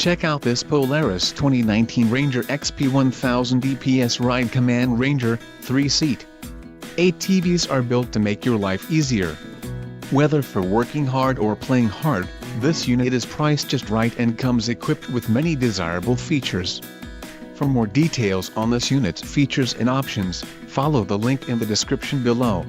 Check out this Polaris 2019 Ranger XP 1000 EPS Ride Command Ranger 3-seat. ATVs are built to make your life easier. Whether for working hard or playing hard, this unit is priced just right and comes equipped with many desirable features. For more details on this unit's features and options, follow the link in the description below.